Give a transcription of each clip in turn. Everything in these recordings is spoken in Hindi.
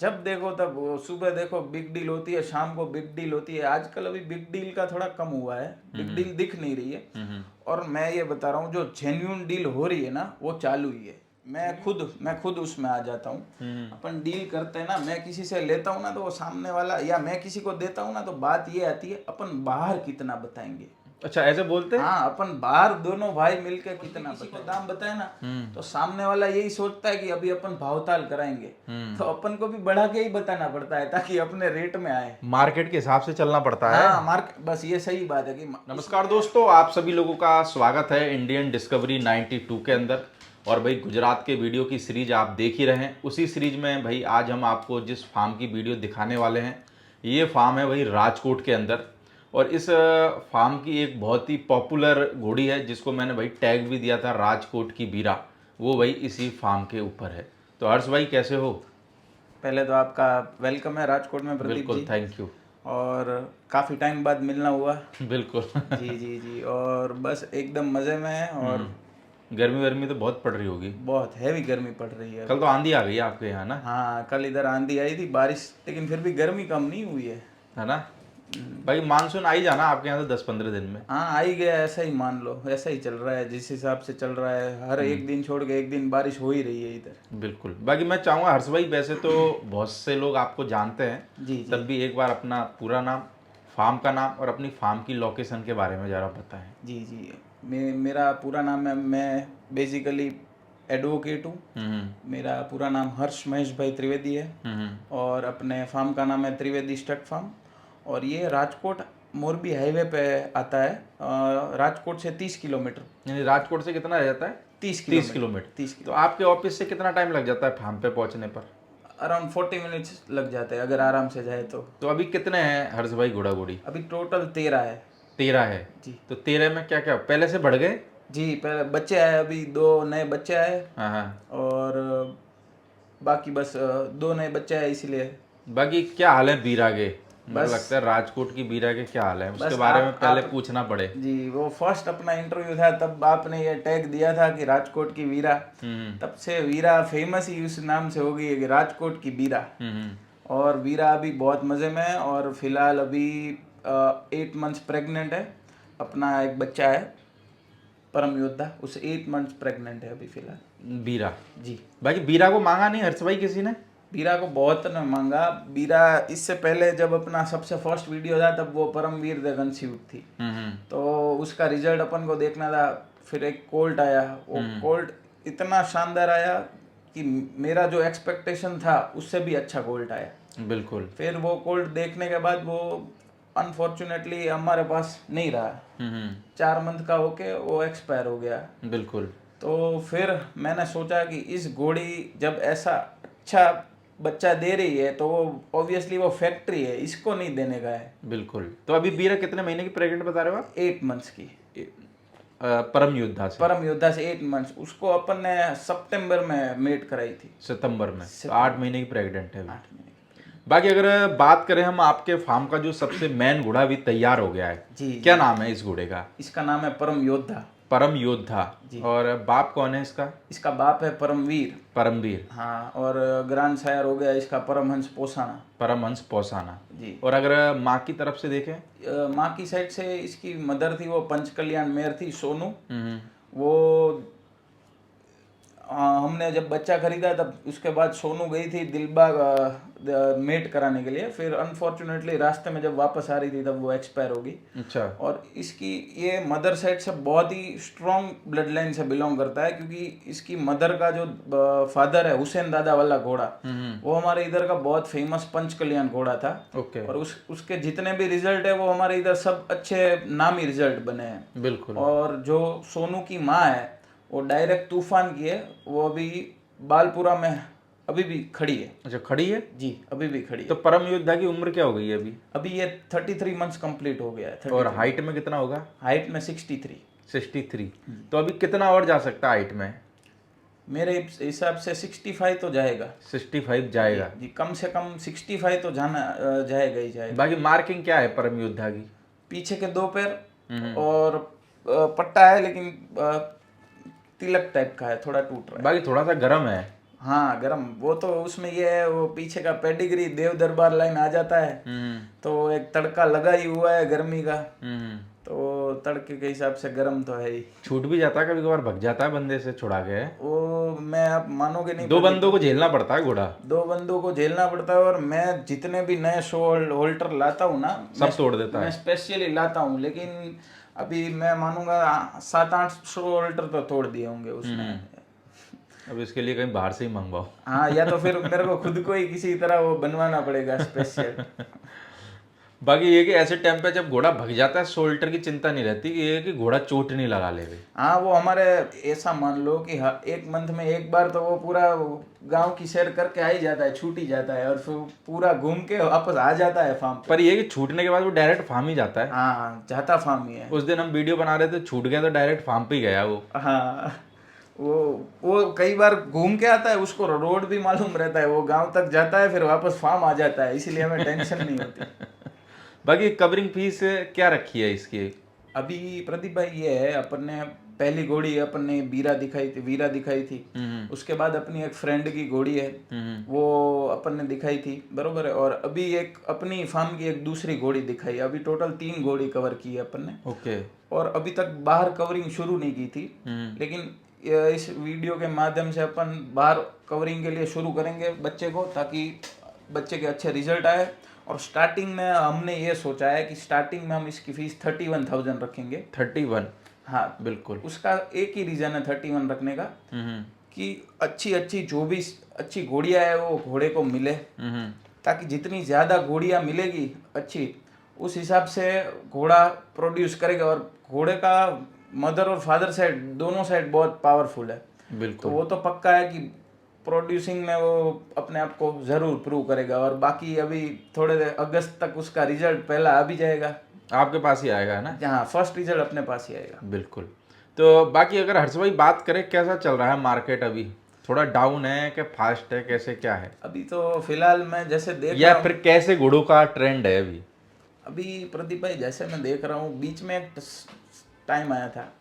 जब देखो तब वो सुबह देखो बिग डील होती है, शाम को बिग डील होती है। आजकल अभी बिग डील का थोड़ा कम हुआ है, बिग डील दिख नहीं रही है। और मैं ये बता रहा हूँ जो जेन्यून डील हो रही है ना वो चालू ही है। मैं खुद उसमें आ जाता हूँ। अपन डील करते हैं ना, मैं किसी से लेता हूँ ना तो वो सामने वाला, या मैं किसी को देता हूँ ना तो बात ये आती है अपन बाहर कितना बताएंगे। अच्छा, ऐसे बोलते हैं। हाँ, अपन बाहर दोनों भाई मिलके कितना किसी को दाम बताए ना तो सामने वाला यही सोचता है कि अभी अपन भावताल कराएंगे, तो अपन को भी बढ़ा के ही बताना पड़ता है ताकि अपने रेट में आए। मार्केट के हिसाब से चलना पड़ता है। हाँ, मार्क बस ये सही बात है कि नमस्कार दोस्तों, आप सभी लोगों का स्वागत है इंडियन डिस्कवरी 92 के अंदर। और भाई गुजरात के वीडियो की सीरीज आप देख ही रहे हैं। उसी सीरीज में भाई आज हम आपको जिस फार्म की वीडियो दिखाने वाले हैं, ये फार्म है भाई राजकोट के अंदर। और इस फार्म की एक बहुत ही पॉपुलर घोड़ी है जिसको मैंने भाई टैग भी दिया था राजकोट की बीरा, वो भाई इसी फार्म के ऊपर है। तो हर्ष भाई कैसे हो? पहले तो आपका वेलकम है राजकोट में प्रदीप बिल्कुल, जी। Thank you. और काफ़ी टाइम बाद मिलना हुआ। बिल्कुल। जी जी जी, और बस एकदम मज़े में है। और गर्मी वर्मी तो बहुत पड़ रही होगी। बहुत हैवी गर्मी पड़ रही है कल अभी। तो आंधी आ गई है आपके यहाँ ना? हाँ, कल इधर आंधी आई थी, बारिश, लेकिन फिर भी गर्मी कम नहीं हुई है ना भाई? मानसून आ ही जाना आपके यहाँ तो 10-15 दिन में। हाँ, आ ही गया, ऐसा ही मान लो, ऐसा ही चल रहा है जिस हिसाब से चल रहा है। हर एक दिन छोड़ के एक दिन बारिश हो ही रही है इधर। बिल्कुल। बाकी मैं चाहूँगा हर्ष भाई, वैसे तो बहुत से लोग आपको जानते हैं, जी जी तब भी एक बार अपना पूरा नाम, फार्म का नाम और अपनी फार्म की लोकेशन के बारे में ज़रा बताएं। जी जी, मेरा पूरा नाम है, मैं बेसिकली एडवोकेट हूँ। मेरा पूरा नाम हर्ष महेश भाई त्रिवेदी है। और अपने फार्म का नाम है त्रिवेदी स्टड फार्म। और ये राजकोट मोरबी हाईवे पे आता है। राजकोट से 30 किलोमीटर। यानी राजकोट से कितना रह जाता है? 30 30 किलोमीटर। किलोमीटर। 30 तो किलोमीटर आपके ऑफिस से कितना टाइम लग जाता है फार्म पे पहुँचने पर? अराउंड 40 मिनट्स लग जाते हैं अगर आराम से जाए तो। तो अभी कितने हैं हर्ष भाई घोड़ा घोड़ी? अभी टोटल 13 है। 13 है। जी तो 13 में क्या क्या पहले से बढ़ गए? जी, पहले बच्चे आए, अभी 2 नए बच्चे आए। हाँ हाँ। और बाकी बस 2 नए बच्चे आए इसलिए। बाकी क्या हाल है बीरा के? मुझे बस लगता है राजकोट की बीरा के क्या हाल है उसके बस बारे में आप पहले पूछना पड़े। जी, वो फर्स्ट अपना इंटरव्यू था तब आपने ये टैग दिया था कि राजकोट की वीरा। तब से वीरा फेमस ही उस नाम से हो गई है कि राजकोट की बीरा। और वीरा अभी बहुत मज़े में है और फिलहाल अभी 8 मंथ्स प्रेग्नेंट है। अपना एक बच्चा है परम योद्धा, उसे 8 मंथ्स प्रेग्नेंट है अभी फिलहाल। बीरा। जी, बाकी बीरा को मांगा नहीं हर्ष भाई किसी ने? बीरा को बहुत ने मांगा। बीरा इससे पहले जब अपना सबसे फर्स्ट वीडियो था तब वो परमवीर द कंसीव्ड थी, तो उसका रिजल्ट अपन को देखना था। फिर एक कोल्ट आया, वो कोल्ट इतना शानदार आया कि मेरा जो एक्सपेक्टेशन था उससे भी अच्छा कोल्ट आया। बिल्कुल। फिर वो कोल्ट देखने के बाद वो अनफॉर्चुनेटली हमारे पास नहीं रहा। 4 मंथ का होके वो एक्सपायर हो गया। बिल्कुल। तो फिर मैंने सोचा कि इस घोड़ी जब ऐसा अच्छा बच्चा दे रही है तो वो ऑब्वियसली वो फैक्ट्री है, इसको नहीं देने का है। बिल्कुल। तो अभी बीरा कितने महीने की प्रेग्नेंट बता रहे हो आप? 8 मंथ्स की। परम योद्धा से? परम योद्धा से 8 मंथ्स। उसको अपन ने सितंबर में मेट कराई थी। सितंबर में? तो 8 महीने की प्रेग्नेंट है अभी। 8 महीने की। बाकी अगर बात करें हम आपके फार्म का, जो सबसे मेन घोड़ा अभी तैयार हो गया है, जी क्या नाम है इस घोड़े का? इसका नाम है परम योद्धा। परम योद्धा। और बाप कौन है इसका? इसका बाप है परमवीर। परमवीर। हाँ, और ग्रैंड सायर हो गया इसका परमहंस पोसाना। परमहंस पौसाना जी। और अगर माँ की तरफ से देखें? माँ की साइड से इसकी मदर थी वो पंचकल्याण मेयर थी, सोनू। वो हमने जब बच्चा खरीदा तब उसके बाद सोनू गई थी दिलबाग मेट कराने के लिए। फिर अनफॉर्चुनेटली रास्ते में जब वापस आ रही थी तब वो एक्सपायर हो गई। अच्छा। और इसकी ये मदर साइड से बहुत ही स्ट्रॉन्ग ब्लड लाइन से बिलोंग करता है, क्योंकि इसकी मदर का जो फादर है हुसैन दादा वाला घोड़ा, वो हमारे इधर का बहुत फेमस पंचकल्याण घोड़ा था। ओके। और उसके जितने भी रिजल्ट है वो हमारे इधर सब अच्छे नामी रिजल्ट बने हैं। बिल्कुल। और जो सोनू की माँ है वो डायरेक्ट तूफान की है, वो अभी बालपुरा में अभी भी खड़ी है। अच्छा, खड़ी है? जी, अभी भी खड़ी है। तो परम योद्धा की उम्र क्या हो गई है अभी? अभी ये 33 मंथ्स कंप्लीट हो गया है। और हाइट में कितना होगा? हाइट में 63। 63। तो अभी कितना और जा सकता है हाइट में? मेरे हिसाब से 65 तो जाएगा। 65 जाएगा? जी, कम से कम 65 तो जाना जाएगा ही जाएगा। बाकी मार्किंग क्या है परम योद्धा की? पीछे के 2 पैर और पट्टा है, लेकिन तिलक टाइप का है, थोड़ा टूट रहा है। बाकी थोड़ा सा गर्म है। हाँ गरम, वो तो उसमें ये है, वो पीछे का पेडिग्री देव दरबार लाइन आ जाता है, तो एक तड़का लगा ही हुआ है गर्मी का, तो तड़के के हिसाब से गरम तो है ही। छूट भी जाता है कभी कभार, भग जाता है बंदे से छुड़ा के। वो मैं, आप मानोगे नहीं, दो बंदों को झेलना पड़ता है घोड़ा। दो बंदों को झेलना पड़ता है। और मैं जितने भी नए शो होल्डर लाता हूँ ना, सब तोड़ देता मैं है। स्पेशली लाता हूँ, लेकिन अभी मैं मानूंगा 7-8 शो होल्डर तो तोड़ दिए होंगे उसने। अब इसके लिए कहीं बाहर से ही मंगवाओ। हाँ, या तो फिर मेरे को खुद को ही किसी तरह वो बनवाना पड़ेगा स्पेशल। बाकी ये कि ऐसे टाइम पे जब घोड़ा भग जाता है, शोल्डर की चिंता नहीं रहती कि ये कि घोड़ा चोट नहीं लगा लेवे। हाँ, वो हमारे ऐसा मान लो कि एक मंथ में एक बार तो वो पूरा गांव की सैर करके आ ही जाता है, छूट ही जाता है, और फिर पूरा घूम के वापस आ जाता है फार्म पे। पर ये कि छूटने के बाद वो डायरेक्ट फार्म ही जाता है। हाँ, जाता फार्म ही है। उस दिन हम वीडियो बना रहे थे, छूट गया तो डायरेक्ट फार्म पे ही गया वो। हाँ, वो कई बार घूम के आता है, उसको रोड भी मालूम रहता है, वो गांव तक जाता है फिर वापस फार्म आ जाता है, इसीलिए हमें टेंशन नहीं होती। बाकी कवरिंग फीस क्या रखी है इसकी? अभी प्रदीप भाई ये है, अपन ने पहली घोड़ी अपन ने वीरा दिखाई थी। उसके बाद अपनी एक फ्रेंड की घोड़ी है, वो अपन ने दिखाई थी, बरोबर है। और अभी एक अपनी फार्म की एक दूसरी घोड़ी दिखाई। अभी टोटल 3 घोड़ी कवर की है अपन ने। ओके। और अभी तक बाहर कवरिंग शुरू नहीं की थी, लेकिन इस वीडियो के माध्यम से अपन बाहर कवरिंग के लिए शुरू करेंगे बच्चे को, ताकि बच्चे के अच्छे रिजल्ट आए। और स्टार्टिंग में हमने ये सोचा है कि स्टार्टिंग में हम इसकी फीस 31,000 रखेंगे। 31? हाँ बिल्कुल। उसका एक ही रीजन है 31 रखने का, कि अच्छी जो भी अच्छी घोड़ियाँ है वो घोड़े को मिले, ताकि जितनी ज़्यादा घोड़ियाँ मिलेगी अच्छी, उस हिसाब से घोड़ा प्रोड्यूस करेगा। और घोड़े का मदर और फादर साइड दोनों साइड बहुत पावरफुल है, तो बिल्कुल। वो तो पक्का है कि प्रोड्यूसिंग में वो अपने आप को ज़रूर प्रूव करेगा। और बाकी अभी थोड़े अगस्त तक उसका रिजल्ट पहला आ भी जाएगा, आपके पास ही आएगा है ना? जहाँ फर्स्ट रिजल्ट अपने पास ही आएगा। बिल्कुल। तो बाकी अगर हर्ष भाई बात करें, कैसा चल रहा है मार्केट अभी? थोड़ा डाउन है कि फास्ट है, कैसे क्या है? अभी तो फिलहाल मैं जैसे देख या रहा हूँ, फिर कैसे घोड़ों का ट्रेंड है अभी? अभी प्रदीप भाई जैसे मैं देख रहा हूँ, बीच में एक टाइम आया था,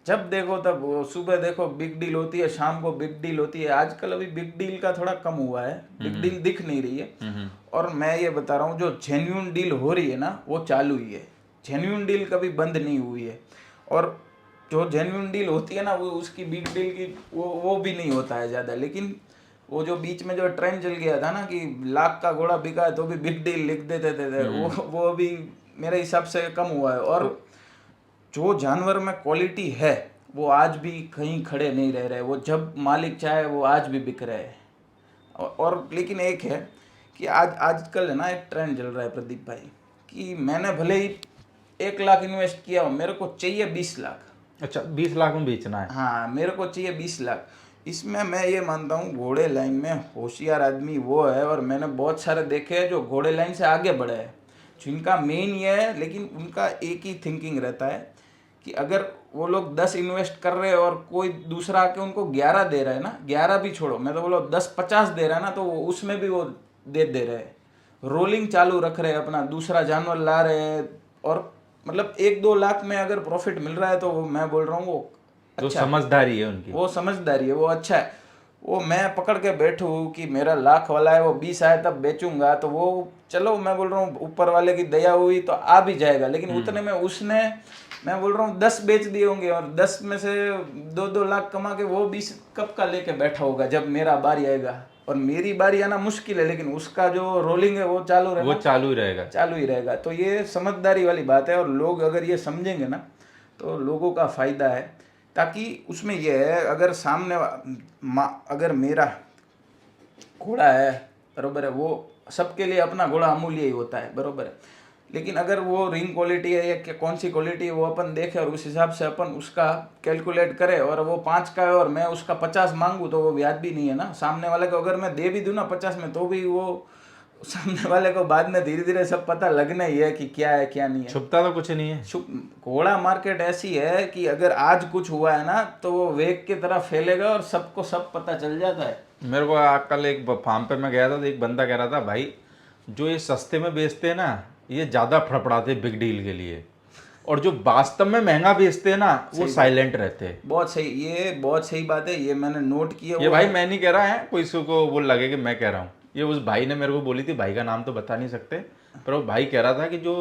जब देखो तब वो सुबह देखो बिग डील होती है, शाम को बिग डील होती है। आजकल अभी बिग डील का थोड़ा कम हुआ है, बिग डील दिख नहीं रही है। और मैं ये बता रहा हूँ, जो जेन्युइन डील हो रही है ना, वो चालू ही है। जेन्युइन डील कभी बंद नहीं हुई है। और जो जेन्युइन डील होती है ना, वो उसकी बिग डील की वो भी नहीं होता है ज़्यादा। लेकिन वो जो बीच में जो ट्रेंड चल गया था ना, कि लाख का घोड़ा बिका है तो भी बिग डील लिख देते थे, वो अभी मेरे हिसाब से कम हुआ है। और जो जानवर में क्वालिटी है वो आज भी कहीं खड़े नहीं रह रहे, वो जब मालिक चाहे वो आज भी बिक रहे हैं। और लेकिन एक है कि आजकल है ना, एक ट्रेंड चल रहा है प्रदीप भाई, कि मैंने भले ही 1 लाख इन्वेस्ट किया हो, मेरे को चाहिए 20 लाख। अच्छा, 20 लाख में बेचना है? हाँ, मेरे को चाहिए 20 लाख। इसमें मैं ये मानता हूँ, घोड़े लाइन में होशियार आदमी वो है, और मैंने बहुत सारे देखे हैं जो घोड़े लाइन से आगे बढ़े हैं, जिनका मेन ये है, लेकिन उनका एक ही थिंकिंग रहता है कि अगर वो लोग 10 इन्वेस्ट कर रहे हैं और कोई दूसरा आके उनको 11 दे रहा है ना, 11 भी छोड़ो, मैं तो बोलो 10-50 दे रहा है ना, तो उसमें भी वो दे रहे हैं, रोलिंग चालू रख रहे हैं, अपना दूसरा जानवर ला रहे हैं। और मतलब 1-2 लाख में अगर प्रॉफिट मिल रहा है, तो मैं बोल रहा हूँ वो तो अच्छा, समझदारी है उनकी। वो समझदारी है, वो अच्छा है। वो मैं पकड़ के बैठूँ कि मेरा लाख वाला है, वो 20 आए तब बेचूंगा, तो वो चलो, मैं बोल रहा हूँ ऊपर वाले की दया हुई तो आ भी जाएगा। लेकिन उतने में उसने, मैं बोल रहा हूँ 10 बेच दिए होंगे, और 10 में से 2-2 लाख कमा के वो 20 कब का लेके बैठा होगा जब मेरा बारी आएगा। और मेरी बारी आना मुश्किल है, लेकिन उसका जो रोलिंग है वो चालू रहेगा, वो चालू ही रहेगा। चालू ही रहेगा। तो ये समझदारी वाली बात है, और लोग अगर ये समझेंगे ना, तो लोगों का फायदा है। ताकि उसमें यह है, अगर सामने अगर मेरा घोड़ा है, बरोबर है, वो सबके लिए अपना घोड़ा अमूल्य ही होता है, बरोबर है। लेकिन अगर वो रिंग क्वालिटी है या कौन सी क्वालिटी है, वो अपन देखें और उस हिसाब से अपन उसका कैलकुलेट करें, और वो 5 का है और मैं उसका 50 मांगूँ, तो वो व्याज भी नहीं है ना। सामने वाले को अगर मैं दे भी दूँ ना 50 में, तो भी वो सामने वाले को बाद में धीरे धीरे सब पता लगना ही है कि क्या है क्या नहीं है। छुपता तो कुछ नहीं है। घोड़ा मार्केट ऐसी है कि अगर आज कुछ हुआ है ना, तो वो वेग की तरह फैलेगा और सबको सब पता चल जाता है। मेरे को कल एक फार्म पे मैं गया था, तो एक बंदा कह रहा था, भाई जो ये सस्ते में बेचते हैं ना, ये ज़्यादा फड़फड़ाते बिग डील के लिए। और जो वास्तव में महंगा बेचते हैं ना वो साइलेंट रहते हैं। बहुत सही, ये बहुत सही बात है, ये मैंने नोट किया। ये भाई मैं नहीं कह रहा है, कोई को वो लगे कि मैं कह रहा हूँ, ये उस भाई ने मेरे को बोली थी, भाई का नाम तो बता नहीं सकते, पर वो भाई कह रहा था कि जो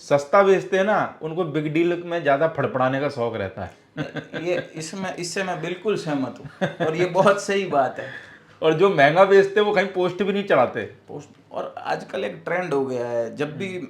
सस्ता बेचते हैं ना उनको बिग डील में ज्यादा फड़फड़ाने का शौक रहता है। ये इससे मैं बिल्कुल सहमत हूँ, और ये बहुत सही बात है। और जो महंगा बेचते हैं वो कहीं पोस्ट भी नहीं चढ़ाते। पोस्ट, और आजकल एक ट्रेंड हो गया है, जब भी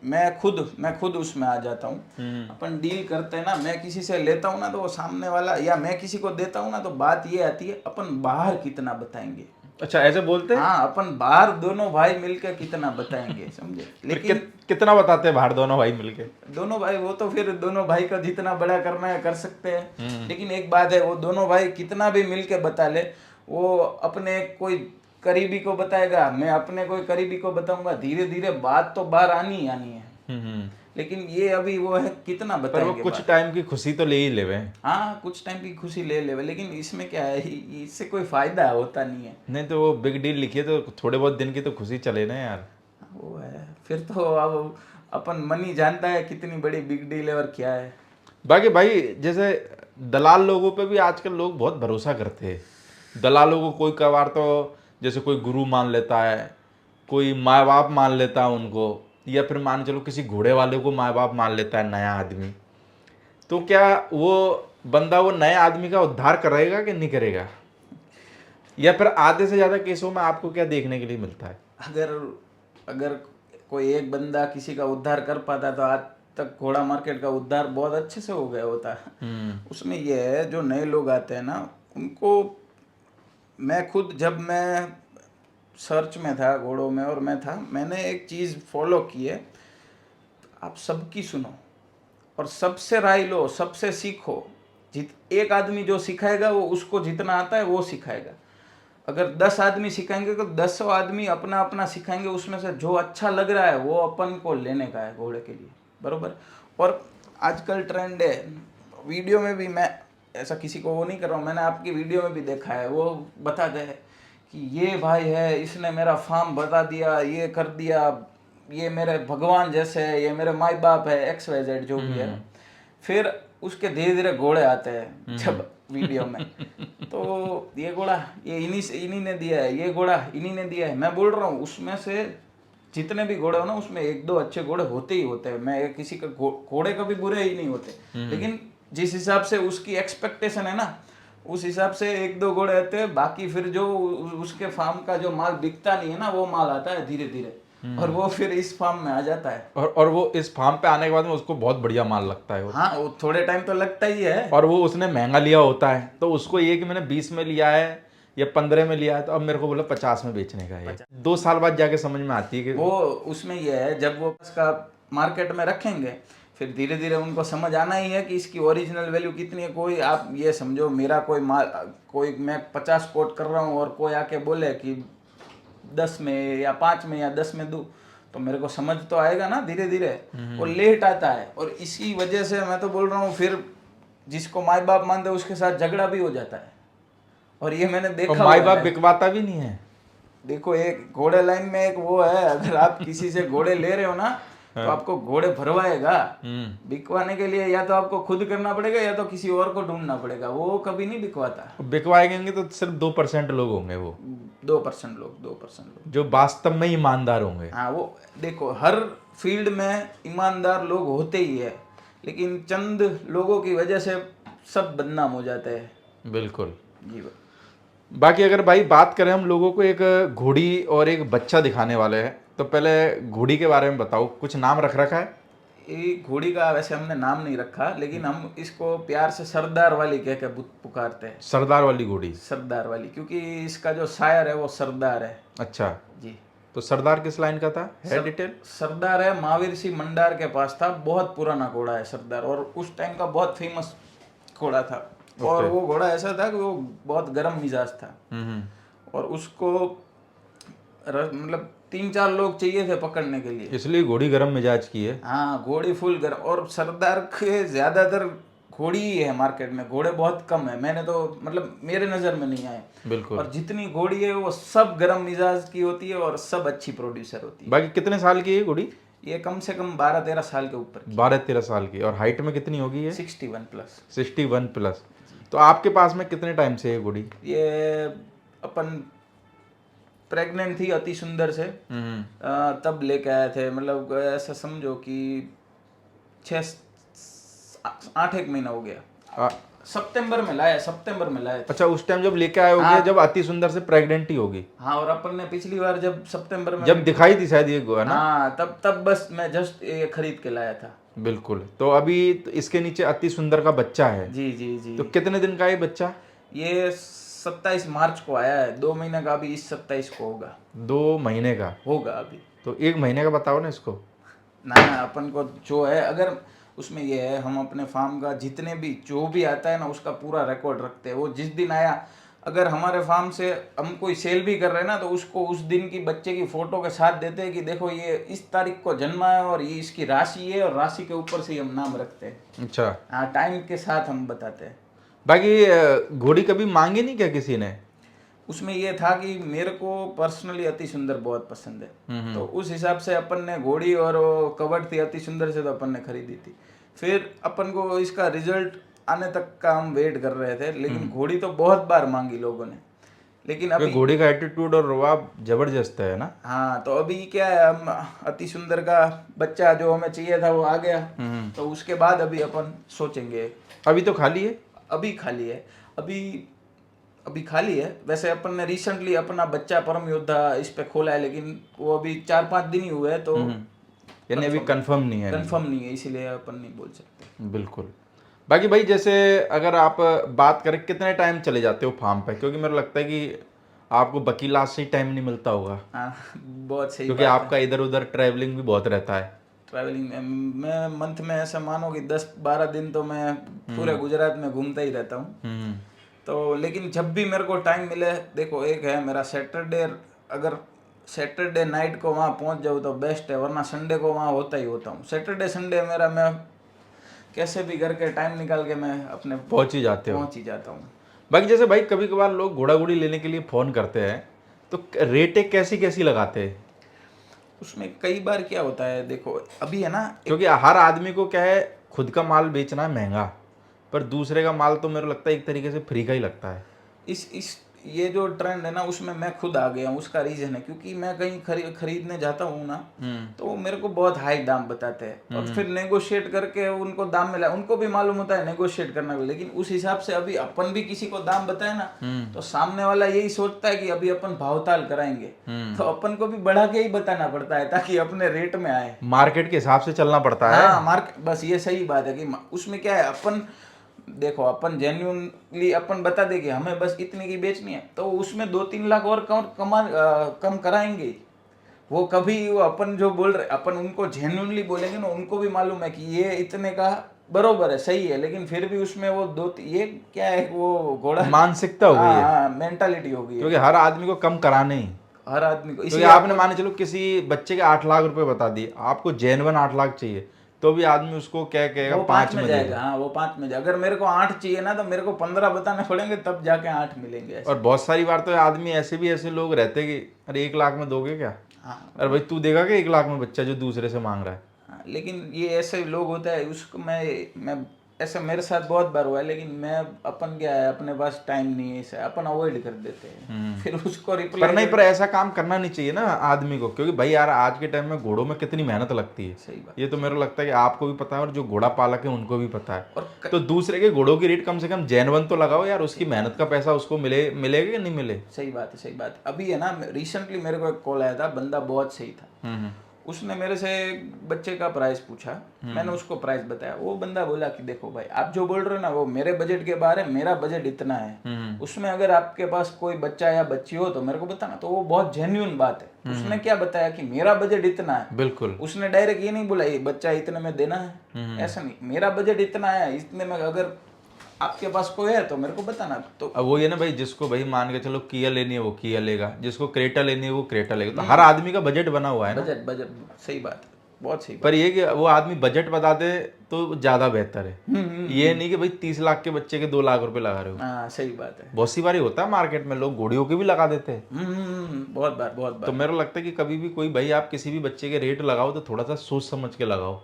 मैं खुद उसमें आ जाता हूँ। अपन डील करते हैं ना, मैं किसी से लेता हूँ ना तो वो सामने वाला, या मैं किसी को देता हूँ ना तो बात ये आती है अपन बाहर कितना बताएंगे। अच्छा, ऐसे बोलते हैं? हाँ, अपन बाहर दोनों भाई मिलकर कितना बताएंगे, समझे। लेकिन कितना बताते हैं बाहर दोनों भाई मिलके? दोनों भाई, वो तो फिर दोनों भाई का जितना बड़ा करना है कर सकते हैं। लेकिन एक बात है, वो दोनों भाई कितना भी मिलके बता ले, वो अपने कोई करीबी को बताएगा, मैं अपने कोई करीबी को बताऊंगा, धीरे धीरे बात तो बाहर आनी ही आनी है। लेकिन ये अभी वो है, कितना पर वो बताएंगे कुछ बात। टाइम की खुशी तो ले ही लेवे। हाँ, कुछ टाइम की खुशी ले ले, लेकिन इसमें क्या है, इससे कोई फायदा होता नहीं है। नहीं तो वो बिग डील लिखी है तो थोड़े बहुत दिन की तो खुशी चले ना यार। वो है, फिर तो अब अपन मन ही जानता है कितनी बड़ी बिग डील है और क्या है। बाकी भाई जैसे दलाल लोगों पे भी आजकल लोग बहुत भरोसा करते हैं। दलालों को कोई कभार तो जैसे कोई गुरु मान लेता है, कोई माँ बाप मान लेता है उनको, या फिर मान चलो किसी घोड़े वाले को माँ बाप मान लेता है नया आदमी। तो क्या वो बंदा वो नए आदमी का उद्धार करेगा कि नहीं करेगा? या फिर आधे से ज्यादा केसों में आपको क्या देखने के लिए मिलता है? अगर कोई एक बंदा किसी का उद्धार कर पाता तो आज तक घोड़ा मार्केट का उद्धार बहुत अच्छे से हो गया होता। उसमें यह है, जो नए लोग आते हैं ना उनको, मैं खुद जब मैं सर्च में था घोड़ों में और मैंने एक चीज़ फॉलो की है, आप सबकी सुनो और सबसे राय लो, सबसे सीखो। एक आदमी जो सिखाएगा वो उसको जितना आता है वो सिखाएगा। अगर 10 आदमी सिखाएंगे तो 10 आदमी अपना अपना सिखाएंगे, उसमें से जो अच्छा लग रहा है वो अपन को लेने का है घोड़े के लिए, बरोबर। और आजकल ट्रेंड है, वीडियो में भी मैं ऐसा किसी को वो नहीं कर रहा हूँ, मैंने आपकी वीडियो में भी देखा है, वो बताते हैं कि ये भाई है, इसने मेरा फार्म बता दिया, ये कर दिया, ये मेरे भगवान जैसे है, ये मेरे माई बाप है, XYZ जो भी है। फिर उसके धीरे धीरे घोड़े आते हैं जब वीडियो में, तो ये घोड़ा ये इन्हीं ने दिया है, ये घोड़ा इन्हीं ने दिया है। मैं बोल रहा हूँ उसमें से जितने भी घोड़े हो ना, उसमें 1-2 अच्छे घोड़े होते ही होते हैं। मैं किसी का घोड़े कभी बुरे ही नहीं होते, लेकिन जिस हिसाब से उसकी एक्सपेक्टेशन है ना, उस हिसाब से 1-2 घोड़े आते हैं। बाकी फिर जो उसके फार्म का जो माल बिकता नहीं है ना, वो माल आता है धीरे धीरे, और वो फिर इस फार्म में आ जाता है। और वो इस फार्म पे आने के बाद में उसको बहुत बढ़िया माल लगता है वो। हाँ, वो थोड़े टाइम तो लगता ही है। और वो उसने महंगा लिया होता है, तो उसको ये कि मैंने 20 में लिया है या 15 में लिया है, तो अब मेरे को बोला 50 में बेचने का है। 2 साल बाद जाके समझ में आती है कि वो उसमें ये है, जब वो इसका मार्केट में रखेंगे फिर धीरे धीरे उनको समझ आना ही है कि इसकी ओरिजिनल वैल्यू कितनी है। कोई आप ये समझो, मेरा कोई मैं 50 कोट कर रहा हूँ और कोई आके बोले कि 10 में या 5 में या 10 में दूँ, तो मेरे को समझ तो आएगा ना धीरे धीरे। वो लेट आता है, और इसी वजह से मैं तो बोल रहा हूँ, फिर जिसको माई बाप मानते हैं उसके साथ झगड़ा भी हो जाता है। और ये मैंने देखा, माई बाप बिकवाता भी नहीं है। देखो, एक घोड़े लाइन में एक वो है, अगर आप किसी से घोड़े ले रहे हो ना तो आपको घोड़े भरवाएगा। बिकवाने के लिए या तो आपको खुद करना पड़ेगा या तो किसी और को ढूंढना पड़ेगा, वो कभी नहीं बिकवाता। बिकवाएंगे तो सिर्फ 2% लोग होंगे, वो 2% लोग जो वास्तव में ईमानदार होंगे। हाँ, वो देखो, हर फील्ड में ईमानदार लोग होते ही है, लेकिन चंद लोगों की वजह से सब बदनाम हो जाते हैं। बिल्कुल जी। बाकी अगर भाई बात करें हम लोगों को एक घोड़ी और एक बच्चा दिखाने वाले हैं, तो पहले घोड़ी के बारे में बताओ, कुछ नाम रख रखा है? ये घोड़ी का वैसे हमने नाम नहीं रखा, लेकिन हम इसको प्यार से सरदार वाली कह के पुकारते हैं। सरदार वाली घोड़ी? सरदार वाली, क्योंकि इसका जो शायर है वो सरदार है। अच्छा जी। तो सरदार किस लाइन का था, है डिटेल? सरदार है महावीर सिंह मंडार के पास था, बहुत पुराना घोड़ा है सरदार, और उस टाइम का बहुत फेमस घोड़ा था। और वो घोड़ा ऐसा था कि वो बहुत गर्म मिजाज था, और उसको मतलब 3-4 लोग चाहिए थे पकड़ने के लिए, इसलिए घोड़ी गर्म मिजाज की है। हाँ, घोड़ी फुल गर्म। और सरदार के ज्यादातर घोड़ी ही है मार्केट में, घोड़े बहुत कम है। मैंने तो मतलब मेरे नजर में नहीं आए। बिल्कुल। और जितनी घोड़ी है वो सब गर्म मिजाज की होती है और सब अच्छी प्रोड्यूसर होती है। बाकी कितने साल की है घोड़ी? ये कम से कम 12-13 साल के ऊपर 12-13 साल की। और हाइट में कितनी होगी ये? 61+। 61+। तो आपके पास में कितने टाइम से ये घोड़ी? ये अपन प्रेग्नेंट थी अति सुंदर से, तब लेके आए थे। मतलब ऐसा समझो कि 6-8 महीना हो गया। सितंबर में लाया थे। अच्छा, उस टाइम जब लेके आए होगे जब अति सुंदर से प्रेग्नेंट ही होगी। हाँ, और अपन ने पिछली बार जब सितंबर में जब दिखाई थी शायद ये है ना? हाँ, तब बस मैं जस्ट ये खरीद के लाया था। बिल्कुल। तो अभी इसके नीचे अति सुंदर का बच्चा है। जी जी जी। तो कितने दिन का ये बच्चा? ये 27 मार्च को आया है, 2 महीने का। अभी इस 27 को होगा। 2 महीने का होगा अभी। तो 1 महीने का बताओ ना इसको। ना अपन को जो है, अगर उसमें ये है, हम अपने फार्म का जितने भी जो भी आता है ना उसका पूरा रिकॉर्ड रखते हैं। वो जिस दिन आया, अगर हमारे फार्म से हम कोई सेल भी कर रहे हैं ना, तो उसको उस दिन की बच्चे की फोटो के साथ देते हैं कि देखो ये इस तारीख को जन्मा है और ये इसकी राशि है, और राशि के ऊपर से ही हम नाम रखते हैं। अच्छा। हाँ, टाइम के साथ हम बताते हैं। बाकी घोड़ी कभी मांगी नहीं क्या किसी ने? उसमें ये था कि मेरे को पर्सनली अति सुंदर बहुत पसंद है, तो उस हिसाब से अपन ने घोड़ी, और वो कवर्ड थी अति सुंदर से, तो अपन ने खरीदी थी। फिर अपन को इसका रिजल्ट आने तक का हम वेट कर रहे थे, लेकिन घोड़ी तो बहुत बार मांगी लोगों ने, लेकिन अभी घोड़ी का एटीट्यूड और रुआब जबरदस्त है ना? हाँ, तो अभी क्या है, हम अति सुंदर का बच्चा जो हमें चाहिए था वो आ गया, तो उसके बाद अभी अपन सोचेंगे। अभी तो खाली है? अभी खाली है, अभी खाली है। वैसे अपन ने रिसेंटली अपना बच्चा परम योद्धा इस पे खोला है, लेकिन वो अभी 4-5 दिन ही हुए हैं, तो यानी अभी कंफर्म नहीं है। इसीलिए अपन नहीं बोल सकते। बिल्कुल। बाकी भाई जैसे अगर आप बात करें कितने टाइम चले जाते हो फार्म पे, क्योंकि मेरे लगता है कि आपको वकीलात से ही टाइम नहीं मिलता होगा। हाँ, बहुत सही। क्योंकि आपका इधर उधर ट्रैवलिंग भी बहुत रहता है। ट्रैवलिंग में मैं मंथ में ऐसा मानो कि 10-12 दिन तो मैं पूरे गुजरात में घूमता ही रहता हूँ। तो लेकिन जब भी मेरे को टाइम मिले, देखो एक है मेरा सैटरडे, अगर सैटरडे नाइट को वहाँ पहुँच जाऊँ तो बेस्ट है, वरना संडे को वहाँ होता हूँ। सैटरडे संडे मेरा, मैं कैसे भी करके टाइम निकाल के मैं अपने पहुँच ही जाता हूँ। बाकी जैसे भाई कभी कभार लोग घोड़ा घोड़ी लेने के लिए फ़ोन करते हैं, तो रेटें कैसी लगाते हैं? उसमें कई बार क्या होता है, देखो अभी है ना, क्योंकि हर आदमी को क्या है, खुद का माल बेचना है महंगा, पर दूसरे का माल तो मेरे लगता है एक तरीके से फ्री का ही लगता है। इस ये जो ट्रेंड है ना, उसमें मैं खुद आ गया हूँ। उसका रीजन है क्योंकि मैं कहीं खरीदने जाता हूँ ना, तो मेरे को बहुत हाई दाम बताते हैं, और फिर नेगोशिएट करके उनको दाम मिला, उनको भी मालूम होता है नेगोशिएट करना भी, लेकिन उस हिसाब से अभी अपन भी किसी को दाम बताए ना, तो सामने वाला यही सोचता है कि अभी अपन भावताल कराएंगे, तो अपन को भी बढ़ा के ही बताना पड़ता है ताकि अपने रेट में आए। मार्केट के हिसाब से चलना पड़ता है। हाँ, मार्केट, बस ये सही बात है कि उसमें क्या है, अपन देखो अपन जेन्युइनली अपन बता देंगे हमें बस इतने की बेचनी है, तो उसमें 2-3 लाख और कम कराएंगे। वो कभी वो अपन जो बोल रहे, अपन उनको जेन्युइनली बोलेंगे ना, उनको भी मालूम है कि ये इतने का बरोबर है, सही है, लेकिन फिर भी उसमें वो ये क्या है, वो घोड़ा मानसिकता हो गई है, मेंटालिटी हो गई है, क्योंकि हर आदमी को कम कराने ही, हर आदमी को। इसलिए आपने माने चलो किसी बच्चे के 8 लाख रुपए बता दिए, आपको जेन्युइन 8 लाख चाहिए, तो भी आदमी उसको क्या कहेगा, 5 में जाएगा। हाँ, वो 5 में जाएगा। अगर मेरे को 8 चाहिए ना, तो मेरे को 15 बताने पड़ेंगे, तब जाके 8 मिलेंगे ऐसे। और बहुत सारी बार तो आदमी ऐसे लोग रहते कि अरे 1 लाख में दोगे क्या? हाँ, अरे भाई तू देगा क्या 1 लाख में बच्चा जो दूसरे से मांग रहा है? हाँ, लेकिन ये ऐसे लोग होता है, उसको मैं ऐसे मेरे साथ बहुत बार हुआ है, लेकिन मैं अपन क्या है, अपने पास टाइम नहीं है, इसे अपन अवॉइड कर देते हैं, फिर उसको रिप्लाई। पर ऐसा काम करना नहीं चाहिए ना आदमी को, क्योंकि भाई यार आज के टाइम में घोड़ों में कितनी मेहनत लगती है। सही बात। ये तो मेरे को लगता है कि आपको भी पता है और जो घोड़ा पालक है उनको भी पता है। तो दूसरे के घोड़ों की रेट कम से कम जेन्युइन तो लगाओ यार, उसकी मेहनत का पैसा उसको मिलेगा कि नहीं मिले। सही बात है, सही बात। अभी है ना, रिसेंटली मेरे को एक कॉल आया था, बंदा बहुत सही था, उसने मेरे से बच्चे का प्राइस पूछा, मैंने उसको प्राइस बताया। वो बंदा बोला कि देखो भाई, आप जो बोल रहे हो ना वो मेरे बजट के बाहर है, मेरा बजट इतना है, उसमें अगर आपके पास कोई बच्चा या बच्ची हो तो मेरे को बताना। तो वो बहुत जेन्युइन बात है। उसने क्या बताया कि मेरा बजट इतना है। बिल्कुल, उसने डायरेक्ट ये नहीं बोला ये बच्चा इतने में देना है, ऐसा नहीं, मेरा बजट इतना है, इतने में अगर आपके पास कोई है तो मेरे को बताना। तो अब वो ये ना भाई, जिसको भाई मान के चलो किया लेनी है वो किया लेगा, जिसको क्रेटा लेनी है वो क्रेटा लेगा, तो हर आदमी का बजट बना हुआ है ना। बजट सही बात है। बहुत सही पर ये कि वो आदमी बजट बता दे तो ज्यादा बेहतर है। ये नहीं कि भाई 30 लाख के बच्चे के 2 लाख रुपए लगा रहे हो। हाँ सही बात है। बहुत सी बार ये होता है मार्केट में, लोग घोड़ियों के भी लगा देते हैं। बहुत बार बहुत तो बार। मेरे को लगता है कि कभी भी कोई भाई आप किसी भी बच्चे के रेट लगाओ तो थोड़ा सा सोच समझ के लगाओ,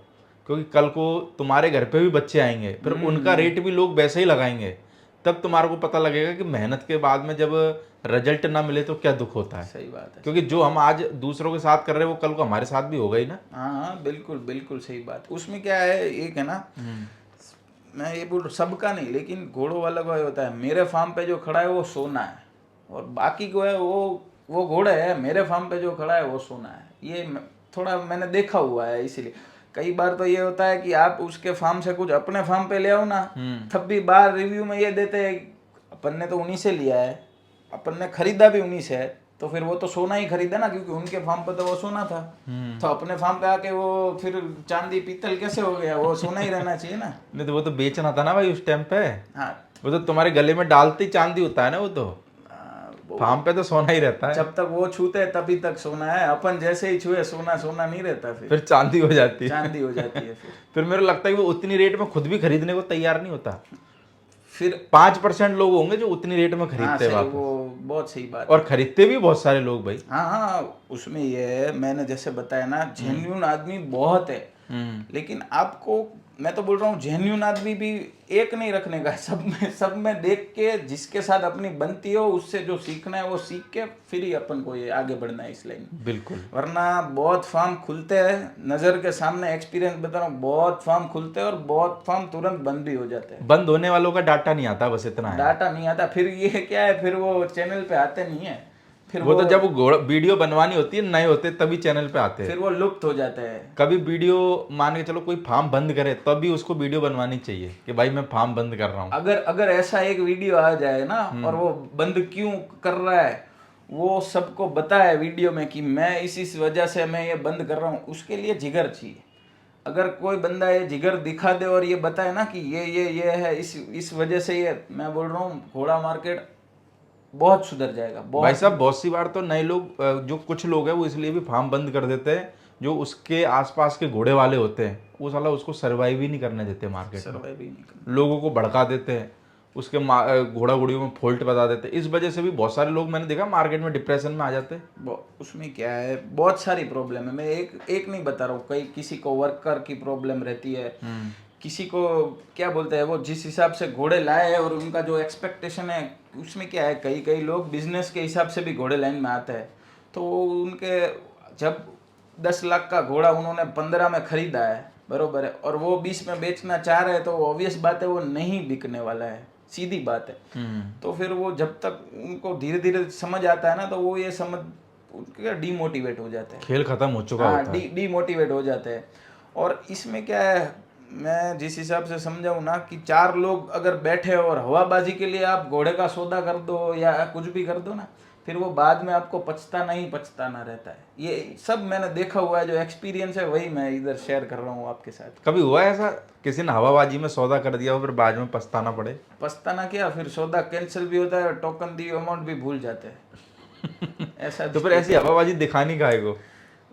क्योंकि कल को तुम्हारे घर पे भी बच्चे आएंगे, फिर उनका रेट भी लोग वैसे ही लगाएंगे, तब तुम्हारे को पता लगेगा कि मेहनत के बाद में जब रिजल्ट ना मिले तो क्या दुख होता है। सही बात है। क्योंकि जो हम आज दूसरों के साथ कर रहे हैं वो कल को हमारे साथ भी होगा ही ना। हाँ हाँ बिल्कुल बिल्कुल सही बात। उसमें क्या है, एक है ना, मैं ये बोल रहा हूँ सबका नहीं, लेकिन घोड़ों वाला का ये होता है, मेरे फार्म पे जो खड़ा है वो सोना है, और बाकी को है वो घोड़ा है, मेरे फार्म पे जो खड़ा है वो सोना है। ये थोड़ा मैंने देखा हुआ है, इसीलिए कई बार तो ये होता है कि आप उसके फार्म से कुछ अपने फार्म पे ले आओ ना, तब भी बाहर रिव्यू में ये देते हैं अपन ने तो उन्हीं से लिया है, अपन ने खरीदा भी उन्हीं से है, तो फिर वो तो सोना ही खरीदा ना, क्योंकि उनके फार्म पे तो वो सोना था। तो अपने फार्म पे आके वो फिर चांदी पीतल कैसे हो गया, वो सोना ही रहना चाहिए ना। नहीं तो वो तो बेचना था ना भाई उस टाइम पे, हाँ वो तो तुम्हारे गले में डालते ही चांदी होता है ना, वो तो वो फार्म पे तो सोना ही रहता है, जब तक वो छूते हैं तभी तक सोना है, अपन जैसे ही छुए सोना सोना नहीं रहता, फिर चांदी हो जाती है। चांदी हो जाती है। फिर मेरे को लगता है कि वो उतनी रेट में खुद भी खरीदने को तैयार नहीं होता। फिर 5% लोग होंगे जो उतनी रेट में हाँ खरीदते सही, हैं वापस, वो बहुत सही बात। और खरीदते भी बहुत सारे लोग भाई। हाँ हाँ उसमें ये है, मैंने जैसे बताया ना, जेन्यून आदमी बहुत है, लेकिन आपको मैं तो बोल रहा हूँ जेन्यून आदमी भी एक नहीं रखने का है, सब में देख के जिसके साथ अपनी बनती हो उससे जो सीखना है वो सीख के फिर ही अपन को ये आगे बढ़ना है इस लाइन में। बिल्कुल। वरना बहुत फार्म खुलते हैं, नज़र के सामने एक्सपीरियंस बता रहा हूँ, बहुत फार्म खुलते हैं और बहुत फार्म तुरंत बंद भी हो जाते हैं। बंद होने वालों का डाटा नहीं आता, बस इतना है। डाटा नहीं आता, फिर ये क्या है, फिर वो चैनल पे आते नहीं है, फिर वो तो जब वीडियो बनवानी होती है नए होते तभी चैनल पे आते हैं, फिर वो लुप्त हो जाते हैं। कभी वीडियो मान के चलो कोई फार्म बंद करे तब भी उसको वीडियो बनवानी चाहिए कि भाई मैं फार्म बंद कर रहा हूँ। अगर ऐसा एक वीडियो आ जाए ना, और वो बंद क्यों कर रहा है वो सबको बताए वीडियो में कि मैं इस वजह से मैं ये बंद कर रहा हूँ, उसके लिए जिगर चाहिए। अगर कोई बंदा ये जिगर दिखा दे और ये बताए ना कि ये है इस वजह से, ये मैं बोल रहा हूँ घोड़ा मार्केट बहुत सुधर जाएगा। भाई साहब बहुत सी बार तो नए लोग जो कुछ लोग हैं वो इसलिए भी फार्म बंद कर देते हैं, जो उसके आसपास के घोड़े वाले होते हैं वो साला उसको सर्वाइव ही नहीं करने देते मार्केट में, सर्वाइव ही नहीं करना। लोगों को भड़का देते हैं, उसके घोड़ा घोड़ियों में फॉल्ट बता देते हैं। इस वजह से भी बहुत सारे लोग मैंने देखा मार्केट में डिप्रेशन में आ जाते हैं। उसमें क्या है, बहुत सारी प्रॉब्लम है, मैं एक नहीं बता रहा हूँ, कई किसी को वर्कर की प्रॉब्लम रहती है, किसी को क्या बोलते हैं, वो जिस हिसाब से घोड़े लाए हैं और उनका जो एक्सपेक्टेशन है उसमें क्या है, कई लोग बिजनेस के हिसाब से भी घोड़े लाइन में आते हैं, तो उनके जब 10 लाख का घोड़ा उन्होंने 15 में खरीदा है, बरोबर है, और वो 20 में बेचना चाह रहे हैं, तो ऑब्वियस बात है वो नहीं बिकने वाला है, सीधी बात है। तो फिर वो जब तक उनको धीरे धीरे समझ आता है ना, तो वो ये समझ उनके डीमोटिवेट हो जाते हैं, खेल खत्म हो चुका होता है, डीमोटिवेट हो जाते हैं। और इसमें क्या है, मैं जिस हिसाब से समझाऊँ ना, कि 4 लोग अगर बैठे हो और हवाबाजी के लिए आप घोड़े का सौदा कर दो या कुछ भी कर दो ना, फिर वो बाद में आपको पछताना रहता है। ये सब मैंने देखा हुआ है, जो एक्सपीरियंस है वही मैं इधर शेयर कर रहा हूँ आपके साथ। कभी हुआ है ऐसा किसी ने हवाबाजी में सौदा कर दिया हो फिर बाद में पछताना पड़े? पछताना क्या, फिर सौदा कैंसिल भी होता है, टोकन दी अमाउंट भी भूल जाते हैं। ऐसा तो फिर ऐसी हवाबाजी दिखानी काहे को?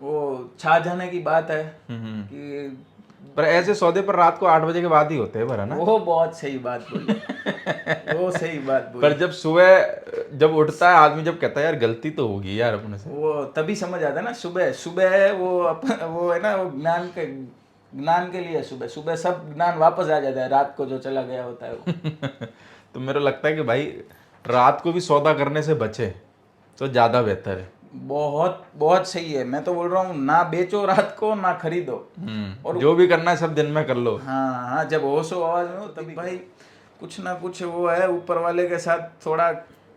वो छा जाने की बात है कि पर ऐसे सौदे पर रात को 8 बजे के बाद ही होते हैं, पर है ना? वो बहुत सही बात बोली। वो सही बात बोली। पर जब सुबह जब उठता है आदमी, जब कहता है यार गलती तो होगी यार अपने से, वो तभी समझ आता है ना। सुबह वो है ना, वो ज्ञान के लिए सुबह सब ज्ञान वापस आ जाता है, रात को जो चला गया होता है वो। तो मेरे लगता है कि भाई रात को भी सौदा करने से बचे तो ज्यादा बेहतर है। बहुत सही है, मैं तो बोल रहा हूँ, ना बेचो रात को, ना खरीदो, और जो भी करना है सब दिन में कर लो। हाँ हाँ, जब होश हो आवाज में हो तभी भाई कुछ ना कुछ वो है, ऊपर वाले के साथ थोड़ा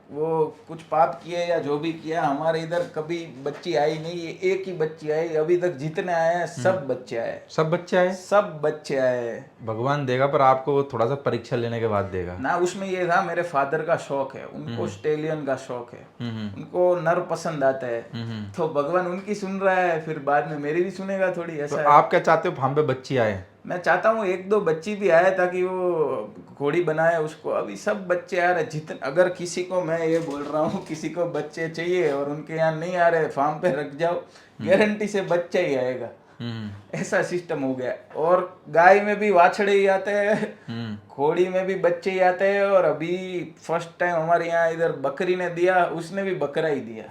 वो कुछ पाप किए या जो भी किया। हमारे इधर कभी बच्ची आई नहीं, एक ही बच्ची आई अभी तक, जितने आए हैं सब बच्चे आए, सब बच्चे आए। भगवान देगा, पर आपको थोड़ा सा परीक्षा लेने के बाद देगा ना। उसमें ये था, मेरे फादर का शौक है, उनको स्टेलियन का शौक है, उनको नर पसंद आता है, तो भगवान उनकी सुन रहा है, फिर बाद में मेरी भी सुनेगा थोड़ी, ऐसा तो आप क्या चाहते हो फार्म पे बच्ची आए? मैं चाहता हूँ 1-2 बच्ची भी आए, ताकि वो घोड़ी बनाए उसको। अभी सब बच्चे आ रहे, जितने, अगर किसी को, मैं ये बोल रहा हूँ, किसी को बच्चे चाहिए और उनके यहाँ नहीं आ रहे, फार्म पे रख जाओ, गारंटी से बच्चा ही आएगा। ऐसा सिस्टम हो गया। और गाय में भी वाछड़े ही आते हैं, घोड़ी में भी बच्चे ही आते हैं, और अभी फर्स्ट टाइम हमारे यहाँ इधर बकरी ने दिया, उसने भी बकरा ही दिया।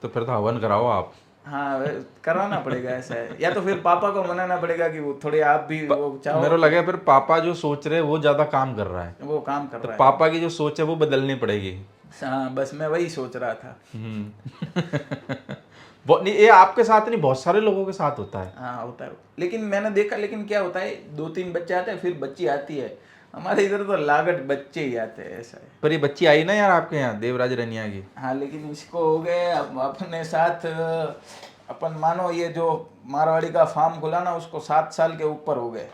तो फिर तो हवन कराओ आप। हाँ कराना पड़ेगा ऐसा है, या तो फिर पापा को मनाना पड़ेगा कि वो थोड़े आप भी वो चाहो। मेरे को लगे फिर पापा जो सोच रहे हैं वो ज्यादा काम कर रहा है, वो काम कर तो रहा है। पापा की जो सोच है वो बदलनी पड़ेगी। हाँ बस मैं वही सोच रहा था। नहीं, ये आपके साथ नहीं, बहुत सारे लोगों के साथ होता है। हाँ होता है, लेकिन मैंने देखा, लेकिन क्या होता है 2-3 बच्चे आते हैं, फिर बच्ची आती है। हमारे इधर तो लागत बच्चे ही आते हैं, ऐसा है। पर ये बच्ची आई ना यार आपके यहाँ, देवराज रनिया की। हाँ लेकिन इसको हो गए अब अपने साथ। अपन मानो ये जो मारवाड़ी का फार्म खुला ना, उसको 7 साल के ऊपर हो गए।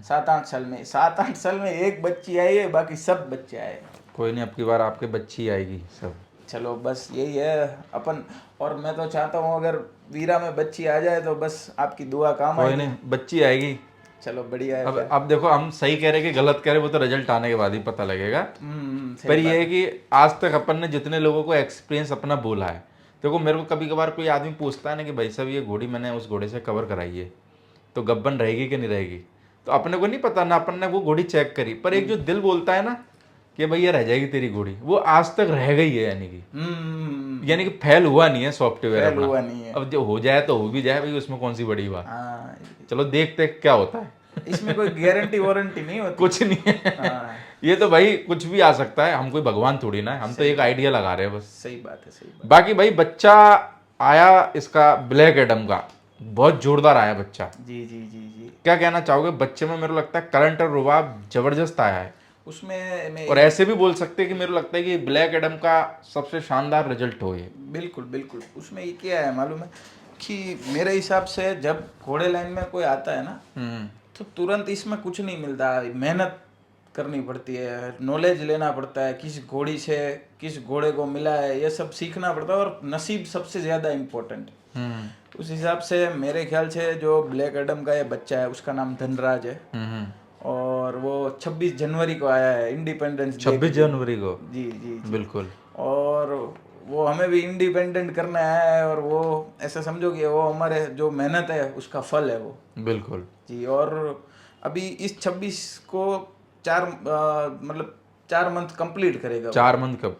7-8 साल में, 7-8 साल में एक बच्ची आई है, बाकी सब बच्चे आए। कोई नहीं, अब की बार आपके बच्ची आएगी सब। चलो बस यही है अपन। और मैं तो चाहता हूँ अगर वीरा में बच्ची आ जाए तो बस आपकी दुआ काम कोई आएगी। नहीं, बच्ची आएगी। चलो बढ़िया है। अब देखो, हम सही कह रहे हैं कि गलत कह रहे हैं, वो तो रिजल्ट आने के बाद ही पता लगेगा। सही पर ये है कि आज तक अपन ने जितने लोगों को एक्सपीरियंस अपना बोला है, देखो मेरे को कभी कभार कोई आदमी पूछता है ना कि भाई साहब ये घोड़ी मैंने उस घोड़े से कवर कराई है, तो गब्बन रहेगी कि नहीं रहेगी, तो अपने को नहीं पता ना, अपन ने वो घोड़ी चेक करी, पर एक जो दिल बोलता है ना कि भाई ये रह जाएगी तेरी घोड़ी, वो आज तक रह गई है। यानी कि फेल हुआ नहीं है सॉफ्टवेयर अपना। हुआ नहीं है। अब जो हो जाए तो हो भी जाए भाई, उसमें कौन सी बड़ी बात। हाँ चलो देखते क्या होता है। इसमें कोई गारंटी वारंटी नहीं होती। कुछ नहीं है। हाँ ये तो भाई कुछ भी आ सकता है, हम कोई भगवान थोड़ी ना है, हम तो एक आइडिया लगा रहे हैं बस। सही बात है, सही बात। बाकी भाई बच्चा आया इसका ब्लैक एडम का, बहुत जोरदार आया बच्चा। जी जी जी जी। क्या कहना चाहोगे बच्चे में? मेरे को लगता है करंट और रुबाब जबरदस्त आया है, उसमें मैं और ऐसे भी बोल सकते हैं कि मेरे को लगता है कि ब्लैक एडम का सबसे शानदार रिजल्ट हो ये। बिल्कुल बिल्कुल। उसमें ये क्या है मालूम है कि मेरे हिसाब से जब घोड़े लाइन में कोई आता है ना, तो तुरंत इसमें कुछ नहीं मिलता। मेहनत करनी पड़ती है, नॉलेज लेना पड़ता है, किस घोड़ी से किस घोड़े को मिला है, ये सब सीखना पड़ता है, और नसीब सबसे ज़्यादा इम्पोर्टेंट। उस हिसाब से मेरे ख्याल से जो ब्लैक एडम का ये बच्चा है उसका नाम धनराज है, और वो 26 जनवरी को आया है, इंडिपेंडेंस डे। 26 जनवरी को? जी जी जी। बिल्कुल। और वो हमें भी इंडिपेंडेंट करना है, और वो ऐसा समझो कि वो हमारे जो मेहनत है उसका फल है वो। बिल्कुल जी। और अभी इस 26 को 4 मंथ कंप्लीट करेगा। 4 मंथ कब?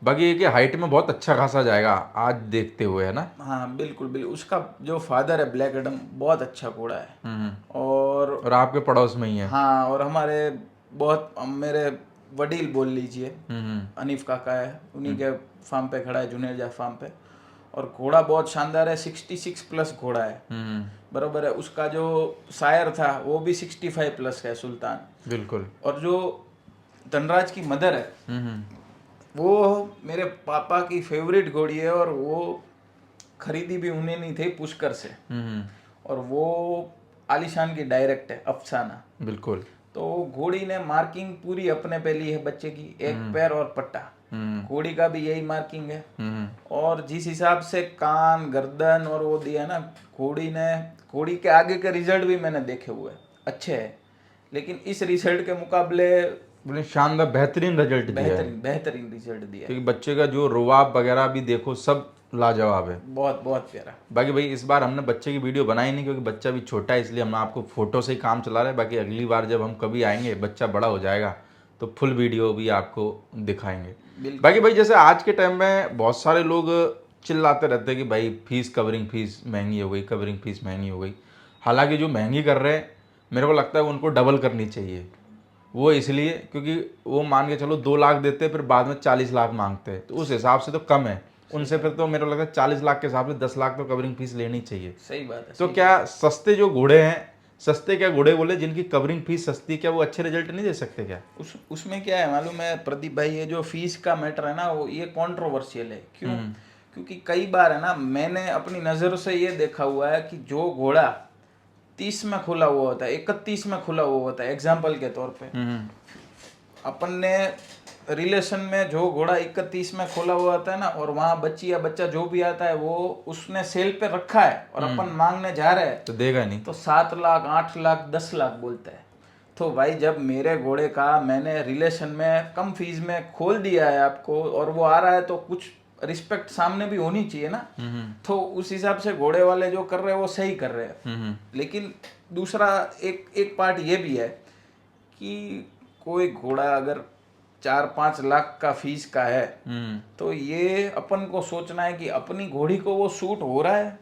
बाकी ये कि हाइट में बहुत अच्छा खासा जाएगा आज देखते हुए, है ना? हाँ बिल्कुल बिल्कुल। उसका जो फादर है ब्लैक एडम, बहुत अच्छा घोड़ा है। और आपके पड़ोस में ही है? हाँ, और हमारे बहुत मेरे वडील बोल लीजिए, अनीफ काका है, उन्हीं के फार्म पे खड़ा है, जुनेजा फार्म पे। और घोड़ा बहुत शानदार है, 66 प्लस घोड़ा है। बराबर है। उसका जो शायर था वो भी 65 प्लस है, सुल्तान। बिल्कुल। और जो धनराज की मदर है वो मेरे पापा की फेवरेट घोड़ी है, और वो खरीदी भी उन्हें नहीं थी, पुष्कर से। और वो आलिशान की डायरेक्ट है, अफसाना। बिल्कुल। तो घोड़ी ने मार्किंग पूरी अपने पे ली है बच्चे की, एक पैर और पट्टा। घोड़ी का भी यही मार्किंग है। और जिस हिसाब से कान, गर्दन और वो दिया ना घोड़ी के आगे के रिजल्ट भी मैंने देखे हुए अच्छे हैं, लेकिन इस रिजल्ट के मुकाबले शानदार बेहतरीन रिजल्ट दिया है। बेहतरीन रिजल्ट दिया है। क्योंकि बच्चे का जो रुबाब वगैरह भी देखो, सब लाजवाब है। बहुत बहुत प्यारा। बाकी भाई इस बार हमने बच्चे की वीडियो बनाई नहीं, क्योंकि बच्चा भी छोटा है, इसलिए हम आपको फोटो से ही काम चला रहे हैं। बाकी अगली बार जब हम कभी आएंगे, बच्चा बड़ा हो जाएगा, तो फुल वीडियो भी आपको दिखाएंगे। बाकी भाई जैसे आज के टाइम में बहुत सारे लोग चिल्लाते रहते हैं कि भाई फीस, कवरिंग फीस महंगी हो गई, कवरिंग फीस महंगी हो गई। हालांकि जो महंगी कर रहे हैं, मेरे को लगता है उनको डबल करनी चाहिए। वो इसलिए क्योंकि वो मान के चलो 2 लाख देते हैं, फिर बाद में 40 लाख मांगते हैं, तो उस हिसाब से तो कम है उनसे। फिर तो मेरे को लगता है 40 लाख के हिसाब से 10 लाख तो कवरिंग फीस लेनी चाहिए। सही बात है। तो क्या सस्ते जो घोड़े हैं, सस्ते क्या घोड़े बोले जिनकी कवरिंग फीस सस्ती, क्या वो अच्छे रिजल्ट नहीं दे सकते क्या? उसमें क्या है मालूम है प्रदीप भाई, ये जो फीस का मैटर है ना, वो ये कंट्रोवर्शियल है। क्यों? क्योंकि कई बार है ना, मैंने अपनी नज़रों से ये देखा हुआ है कि जो घोड़ा 30 में खुला हुआ होता है, 31 में खुला हुआ होता है, एग्जाम्पल के तौर पे अपन ने रिलेशन में जो घोड़ा 31 में खोला हुआ होता है ना, और वहाँ बच्ची या बच्चा जो भी आता है वो उसने सेल पे रखा है, और अपन मांगने जा रहे हैं, तो देगा नहीं, तो 7 लाख, 8 लाख, 10 लाख बोलता है। तो भाई जब मेरे घोड़े का मैंने रिलेशन में कम फीस में खोल दिया है आपको, और वो आ रहा है, तो कुछ रिस्पेक्ट सामने भी होनी चाहिए ना। तो उस हिसाब से घोड़े वाले जो कर रहे हैं वो सही कर रहे हैं। लेकिन दूसरा एक पार्ट ये भी है कि कोई घोड़ा अगर 4-5 लाख का फीस का है तो ये अपन को सोचना है कि अपनी घोड़ी को वो सूट हो रहा है।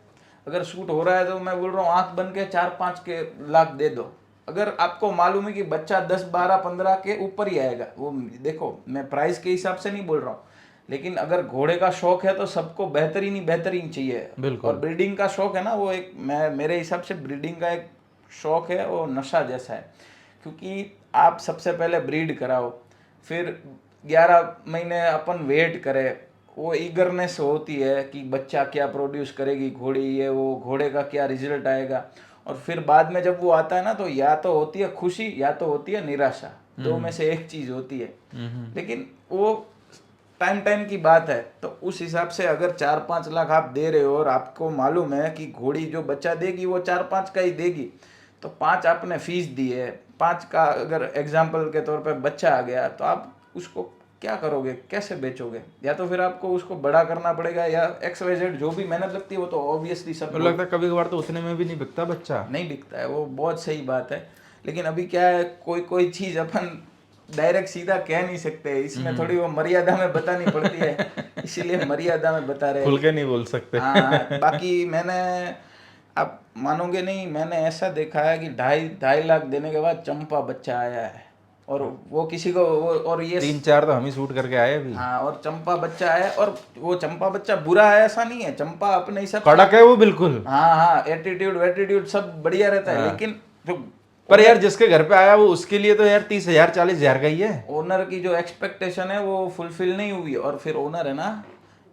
अगर सूट हो रहा है तो मैं बोल रहा हूँ आंख बन के 4-5 के लाख दे दो। अगर आपको मालूम है कि बच्चा 10, 12, 15 के ऊपर ही आएगा, वो देखो मैं प्राइस के हिसाब से नहीं बोल रहा हूँ, लेकिन अगर घोड़े का शौक है तो सबको बेहतरीन ही बेहतरीन चाहिए। बिल्कुल। और ब्रीडिंग का शौक है ना, वो एक मेरे हिसाब से ब्रीडिंग का एक शौक है, वो नशा जैसा है। क्योंकि आप सबसे पहले ब्रीड कराओ, फिर 11 महीने अपन वेट करें, वो ईगरनेस होती है कि बच्चा क्या प्रोड्यूस करेगी घोड़ी, ये वो घोड़े का क्या रिजल्ट आएगा। और फिर बाद में जब वो आता है ना तो या तो होती है खुशी या तो होती है निराशा, दो में से एक चीज होती है। लेकिन वो टाइम की बात है। तो उस हिसाब से अगर 4-5 लाख आप दे रहे हो और आपको मालूम है कि घोड़ी जो बच्चा देगी वो 4-5 का ही देगी, तो 5 आपने फीस दी है, 5 का अगर एग्जाम्पल के तौर पे बच्चा आ गया तो आप उसको क्या करोगे, कैसे बेचोगे? या तो फिर आपको उसको बड़ा करना पड़ेगा या XYZ जो भी मेहनत लगती है वो तो ऑब्वियसली सब तो लगता है कभी कभार तो उतने में भी नहीं बिकता बच्चा। नहीं बिकता है, वो बहुत सही बात है। लेकिन अभी क्या है, कोई कोई चीज अपन डायरेक्ट सीधा कह नहीं सकते, इसमें थोड़ी वो मर्यादा में बतानी पड़ती है, इसीलिए मर्यादा में बता रहे हैं। खुल के नहीं बोल सकते। हाँ, बाकी मैंने, आप मानोगे नहीं, मैंने ऐसा देखा है कि 2.5 लाख देने के बाद चंपा बच्चा आया है, और वो किसी को वो, और ये 3-4 तो हम ही शूट करके आए अभी। हाँ, और चंपा बच्चा है, और वो चंपा बच्चा बुरा है ऐसा नहीं है, चंपा अपने हिसाब से कड़क है वो बिल्कुल। हाँ, एटीट्यूड सब बढ़िया रहता है। लेकिन जो पर यार जिसके घर पे आया वो उसके लिए तो यार 30,000 40,000 का ही है। ओनर की जो एक्सपेक्टेशन है वो फुलफिल नहीं हुई, और फिर ओनर है ना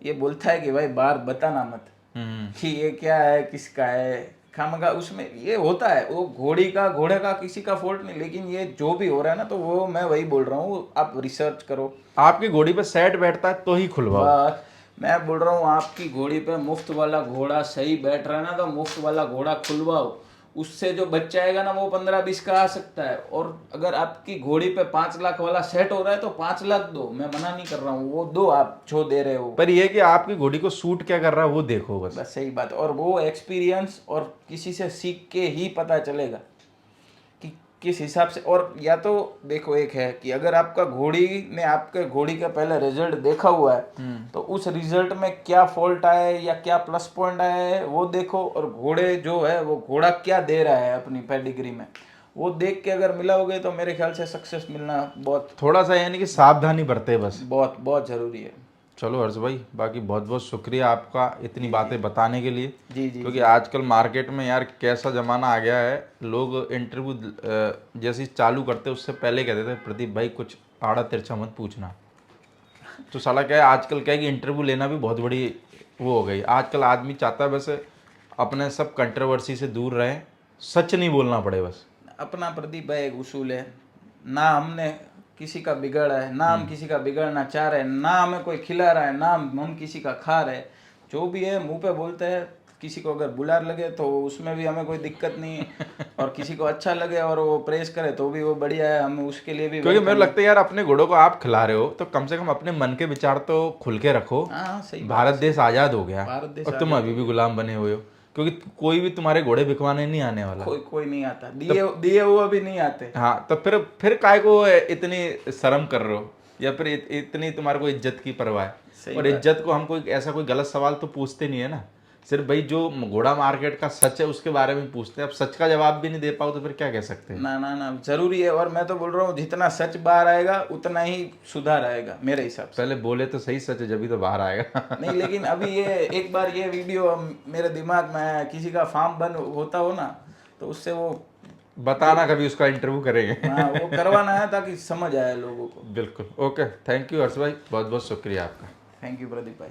ये बोलता है कि भाई बाहर बताना मत कि ये क्या है, किसका है, खामगा उसमें ये होता है। वो घोड़े का किसी का फॉल्ट नहीं, लेकिन ये जो भी हो रहा है ना, तो वो मैं वही बोल रहा हूँ, आप रिसर्च करो। आपकी घोड़ी पे सेट बैठता है तो ही खुलवाओ। बस मैं बोल रहा हूँ आपकी घोड़ी पे मुफ्त वाला घोड़ा सही बैठ रहा है ना, तो मुफ्त वाला घोड़ा खुलवाओ, उससे जो बच्चा आएगा ना वो 15-20 का आ सकता है। और अगर आपकी घोड़ी पे 5 लाख वाला सेट हो रहा है तो 5 लाख दो, मैं मना नहीं कर रहा हूँ, वो दो आप जो दे रहे हो। पर ये कि आपकी घोड़ी को सूट क्या कर रहा है वो देखो बस। बस सही बात है, और वो एक्सपीरियंस और किसी से सीख के ही पता चलेगा कि किस हिसाब से। और या तो देखो, एक है कि अगर आपका घोड़ी ने आपके घोड़ी का पहले रिजल्ट देखा हुआ है तो उस रिजल्ट में क्या फॉल्ट आया है या क्या प्लस पॉइंट आया है वो देखो, और घोड़े जो है वो घोड़ा क्या दे रहा है अपनी पेडिग्री में, वो देख के अगर मिलाओगे तो मेरे ख्याल से सक्सेस मिलना बहुत थोड़ा सा यानी कि सावधानी बरते बस। बहुत बहुत जरूरी है। चलो हर्ष भाई, बाकी बहुत बहुत शुक्रिया आपका इतनी बातें बताने के लिए। जी क्योंकि आजकल मार्केट में यार कैसा ज़माना आ गया है, लोग इंटरव्यू जैसी चालू करते उससे पहले कहते थे प्रदीप भाई कुछ आड़ा तिरछा मत पूछना। तो साला क्या है, आजकल क्या है कि इंटरव्यू लेना भी बहुत बड़ी वो हो गई। आजकल आदमी चाहता है बस अपने सब कंट्रोवर्सी से दूर रहें, सच नहीं बोलना पड़े बस। अपना प्रदीप भाई एक उसूल है, ना हमने किसी का बिगड़ा है, ना हम किसी का बिगड़ना चाह रहे हैं, ना हमें कोई खिला रहा है, ना हम किसी का खा रहे हैं। जो भी है मुंह पे बोलते हैं। किसी को अगर बुलार लगे तो उसमें भी हमें कोई दिक्कत नहीं है, और किसी को अच्छा लगे और वो प्रेस करे तो भी वो बढ़िया है, हमें उसके लिए भी क्योंकि मेरे लगता है यार अपने घोड़ों को आप खिला रहे हो तो कम से कम अपने मन के विचार तो खुल के रखो। हाँ सही। भारत देश आज़ाद हो गया भारत देश और तुम अभी भी गुलाम बने हुए हो, क्योंकि कोई भी तुम्हारे घोड़े बिकवाने नहीं आने वाला। कोई नहीं आता, दिए हुए भी नहीं आते। हाँ, तो फिर काय को इतनी शर्म कर रहे हो, या फिर इतनी तुम्हारे को इज्जत की परवाह है। और इज्जत को हम कोई ऐसा कोई गलत सवाल तो पूछते नहीं है ना, सिर्फ भाई जो घोड़ा मार्केट का सच है उसके बारे में पूछते हैं। अब सच का जवाब भी नहीं दे पाओ तो फिर क्या कह सकते हैं। ना जरूरी है, और मैं तो बोल रहा हूँ जितना सच बाहर आएगा उतना ही सुधार आएगा मेरे हिसाब से। पहले बोले तो सही सच है जब भी तो बाहर आएगा। नहीं, लेकिन अभी ये एक बार ये वीडियो मेरे दिमाग में, किसी का फार्म बंद होता हो ना तो उससे वो बताना, कभी उसका इंटरव्यू करेंगे। हाँ, वो करवाना है ताकि समझ आए लोगों को। बिल्कुल, ओके, थैंक यू हर्ष भाई, बहुत बहुत शुक्रिया आपका। थैंक यू प्रदीप भाई।